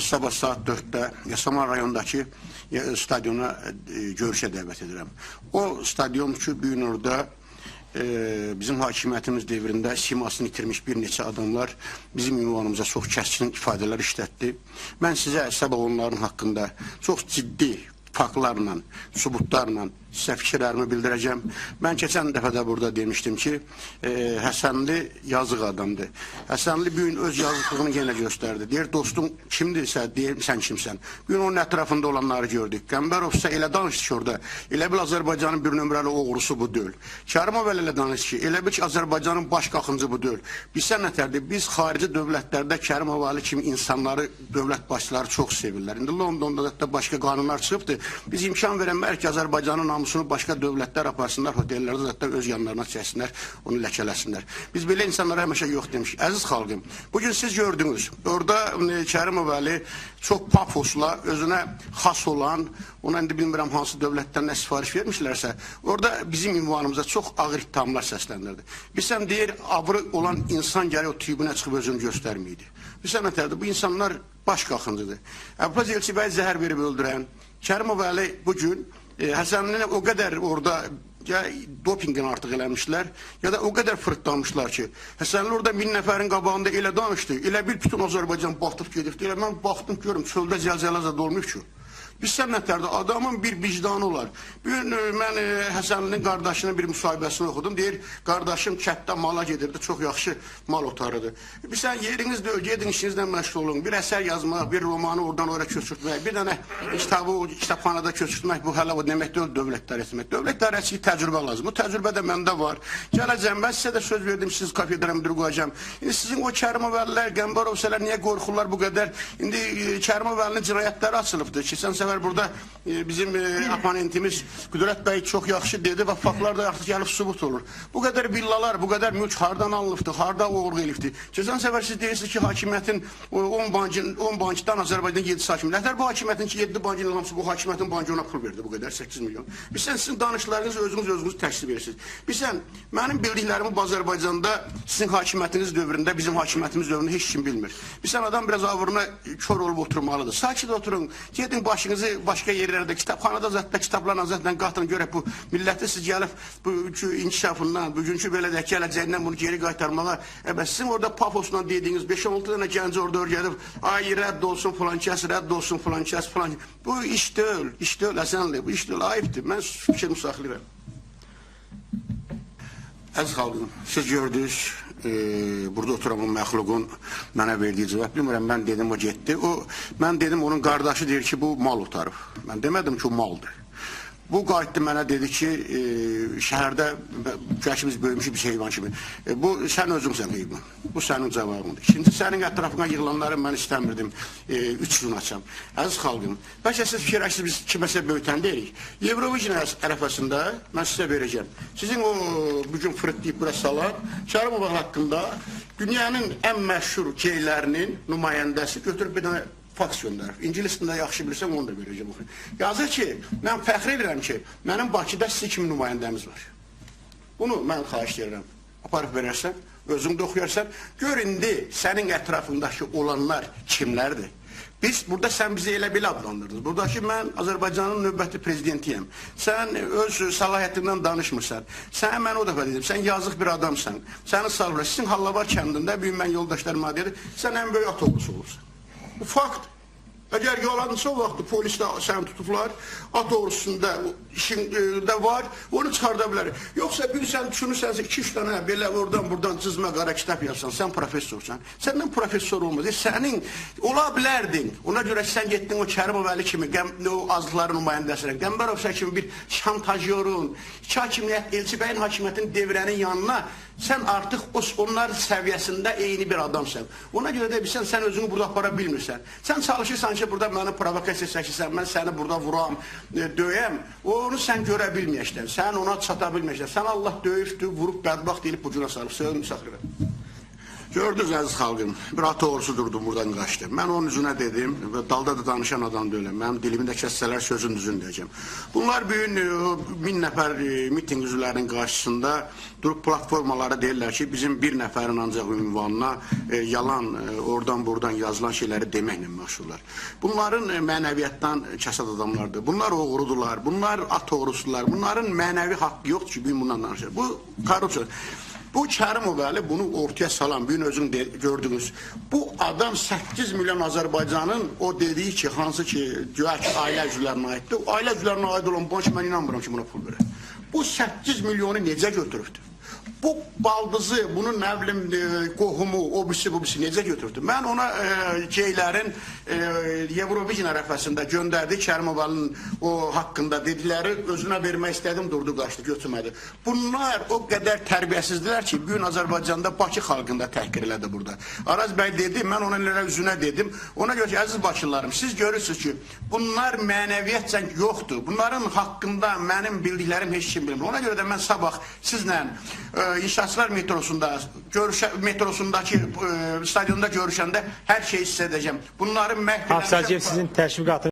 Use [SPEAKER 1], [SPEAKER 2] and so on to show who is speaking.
[SPEAKER 1] sabah saat 4'də Yasamal rayondakı stadyona görüşə dəvət edirəm. O stadion ki, bu gün orada bizim hakimiyyətimiz devrində simasını itirmiş bir neçə adamlar bizim ünvanımıza çox kəskin ifadələr işlətdi. Mən sizə sabah onların haqqında çox ciddi faktlarla, subutlarla sizə fikirlərimi bildirəcəm. Mən keçən dəfə də burada demişdim ki, Həsənli yazıq adamdır. Həsənli bu gün öz yazıqlığını yenə göstərdi. Deyir, dostum kimdirsə, deyir, sən kimsən. Bu gün onun ətrafında olanları gördük. Qəmbərov isə elə danışdı ki, orada, elə bil Azərbaycanın bir nömrəli oğrusu bu deyil. Kərimov elə danışdı ki, elə bil ki, Azərbaycanın baş qaxıncı bu deyil. Bilsən nətərdir, biz xarici dövlətlərdə Kərimov Ali kimi insanları, dövlət başçıları çox sevirlər. İndi Londonda da başqa qanunlar çıxıbdır. Biz imkan verənməyik ki, Azərbaycanın namusunu başqa dövlətlər aparsınlar, otellərdə zətdə öz yanlarına çəksinlər, onu ləkələsinlər. Biz belə insanlara həmişə yox demişik. Əziz xalqım, bugün siz gördünüz, orada Kərimov Ali çox pafosla, özünə xas olan, ona indi bilmirəm hansı dövlətdən nə sifariş vermişlərsə, orada bizim ünvanımıza çox ağır ittihamlar səsləndirdi. Bilsən, deyir, avrı olan insan gəlir o tribünə çıxıb özünü göstərməydi. Bilsən, nətərdir, bu insanlar baş qaxıncıdır. Əbraz Elçibəyi zəhər verib öldürən, Kərimov Ali bugün Həsənli o qədər orada ya dopingini artıq eləmişlər, ya da o qədər fırtlamışlar ki, Həsənli orada 1000 nəfərin qabağında elə danışdı, elə bir bütün Azərbaycan batıb gedirdi, elə mən baxdım görüm, çöldə zəlzələ olmuyor ki. Bilsən nətərdir, adamın bir vicdanı olar. Bugün mən Həsənlinin qardaşının bir müsahibəsini oxudum, deyir, qardaşım kətdə mala gedirdi, çox yaxşı mal otarıdır. Bilsən, yeriniz deyil, gedin işinizlə məşğul olun, bir əsər yazmaq, bir romanı oradan oraya köçürtmək, bir dənə kitabı kitabxanada köçürtmək, bu hələ o demək deyil, dövlət idarəçiliyi. Dövlət idarəçiliyi təcrübə lazım, bu təcrübə də məndə var. Gələcəm, mən sizə də söz verdim, siz kafedraya müdür qoyacam. İndi sizin o Kərimov Əlilər, Qəmbərov sələr niyə qorxurlar bu qədər? İndi Kərimov Əlinin cinayətləri açılıbdır ki, sən səfər burada bizim oponentimiz Qüdrət bəy çox yaxşı dedi və faktlar da artıq gəlib sübut olur. Bu qədər villalar, bu qədər mülk hardan alınıbdır, harda oğurluq elibdir. Keçən səfər siz deyirsiniz ki, hakimiyyətin 10 bankdan Azərbaycanın 7 hakimiyyətin. Nətər bu hakimiyyətin ki, 7 bankın hamısı bu hakimiyyətin bankı ona pul verdi bu qədər, 8 milyon. Bilsən, sizin danışlarınız özünüz təksib verirsiniz. Bilsən, mənim bildiklərimi bu Azərbaycanda sizin hakimiyyətiniz dövründə, bizim hakimiyyətimiz dövründə heç kim bilmir. Bilsən, adam biraz avırına kör olub oturmalıdır. Sakit oturun, gedin başınızı başqa yerlərdə, kitabxanada zətdə kitablarla zətdən qatın görək bu milləti siz gəlib bu inkişafından, bugünkü belə də gələcəyindən bunu geri qaytarmağa, sizin orada pafosla dediyiniz 5-6 dənə gənci orada örgədib, ay rədd olsun filan kəs, rədd olsun filan kəs, filan kəs. Bu iş deyil, Həsənli, bu iş deyil, ayıbdır, mən fikrimi saxlayıram. Əziz xalqım, siz gördünüz, burada oturan bu məxluqun mənə verdiyi cavab, bilmirəm, mən dedim o getdi, mən dedim onun qardaşı deyir ki, bu mal otarıb, mən demədim ki, o maldır. Bu qayıtdı mənə dedi ki, şəhərdə gəlişimiz böyümüşü bir heyvan kimi. Bu, sən özümsən heyvan. Bu sənin cavabındır. Şimdi sənin ətrafına yığılanları mən istəmirdim 3 gün açam. Əziz xalqım, bəlkə siz fikirləşsiniz biz kiməsə böyütən deyirik. Eurovision ərəfəsində mən sizə verəcəm. Sizin o bugün fırıtlayıb bura salan Kərimov haqqında dünyanın ən məşhur geylərinin nümayəndəsi götürüb bir dənə faks göndərib. İngilisində yaxşı bilirsən, onu da verəcəm. Yazır ki, mən fəxr edirəm ki, mənim Bakıda sizi kimi nümayəndəmiz var. Bunu mən xahiş edirəm. Aparıb verərsən, özün də oxuyarsan, gör indi sənin ətrafındakı olanlar kimlərdir? Biz, burada sən bizi elə belə adlandırdınız. Buradakı mən Azərbaycanın növbəti prezidentiyəm. Sən öz səlahiyyətindən danışmırsan. Sən mən o dəfə dedim, sən yazıq bir adamsan. Səni salvırır. Sizin Hallavar kəndində, bir mən yoldaşlarıma dedim, sən ən böyük atobus olursan. Bu fakt. Əgər yalansa o vaxtı polisdə səni tutublar, at oğrusunda işində var, onu çıxarda bilər. Yoxsa bir sən düşünürsənsə 2-3 dənə belə oradan-buradan cızma qara kitab yazsan, sən professorsan. Səndən professor olmaz. Sənin ola bilərdin. Ona görə ki, sən getdin o Kərimov Əli kimi, o azlıqların nümayəndəsinə, Qəmbərov kimi bir şantajyorun, iki hakimiyyət, Elçibəyin hakimiyyətin devrənin yanına sən artıq onlar səviyyəsində eyni bir adamsan. Ona görə də bilsən, sən özünü burada apara bilmirsən. Sən çalışırsan ki, burada məni provokasiya çəkirsən, mən səni burada vuram, döyəm. Onu sən görə bilməyəşdən, sən ona çata bilməyəşdən. Sən Allah döyübdür, vurub, bədbaxt deyilib bu günə salıb. Sözümü saxlayıram. Gördünüz əziz xalqım, bir ata oğrusu durdu buradan qaçdı. Mən onun üzünə dedim, və dalda da danışan adam deyiləm, mənim dilimdə kəssələr sözün düzünü deyəcəm. Bunlar bugün 1000 nəfər miting üzvlərinin qarşısında durub platformalara deyirlər ki, bizim bir nəfərin ancaq ünvanına yalan, oradan-buradan yazılan şeyləri deməklə məşğullar. Bunların mənəviyyatdan kəsad adamlardır, bunlar oğrudurlar, bunlar at oğrusular, bunların mənəvi haqqı yoxdur ki, bugün bundan danışır. Bu korrupsiya. Bu Kərimov Əli bunu ortaya salan, bugün özün gördünüz. Bu adam 8 milyon Azərbaycanın o dediyi ki, hansı ki, güya ki, ailə üzvlərinə aiddir. O ailə üzvlərinə aid olan bu mən inanmıram ki, buna pul verir. Bu 8 milyonu necə götürübdür? Bu baldızı, bunun nə bilim qohumu, o birisi, bu birisi necə götürübdür? Mən ona şeylərin Eurovision ərəfəsində göndərdi Kərimov Əlinin o haqqında dediləri özünə vermək istədim, durdu, qaçdı, götürmədi. Bunlar o qədər tərbiyəsizdirlər ki, bugün Azərbaycanda Bakı xalqında təhqir elədi burada. Araz bəy dedi, mən onun üzünə dedim. Ona görə ki, əziz bakılarım, siz görürsünüz ki, bunlar mənəviyyətcə yoxdur. Bunların haqqında mənim bildiklərim heç kim bilmir. Ona görə də mən sabah sizlə İnşaatçılar metrosundakı stadionda görüşəndə hər şeyi sizə edəcəm. Bunların
[SPEAKER 2] Hafız Hacıyev sizin təşviqatınız